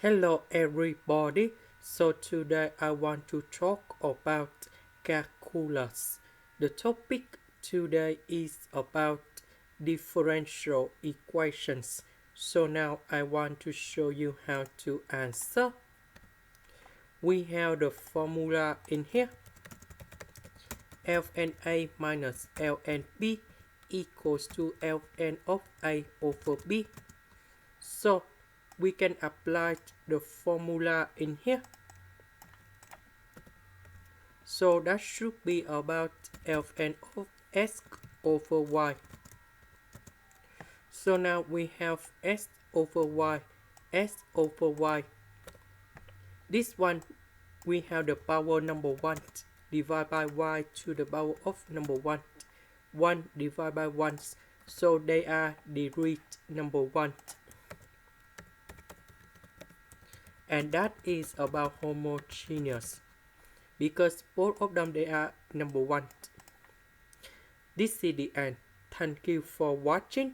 Hello everybody, so today I want to talk about calculus. The topic today is about differential equations. So now I want to show you how to answer. We have the formula in here. ln(a) minus ln(b) equals to ln of a over b. So we can apply the formula in here. So that should be about ln of s over y. So now we have s over y, s over y. This one we have the power number 1 divided by y to the power of number 1. 1 divided by 1. So they are the root number 1. And that is about homogeneous, because both of them they are number 1. This is the end. Thank you for watching.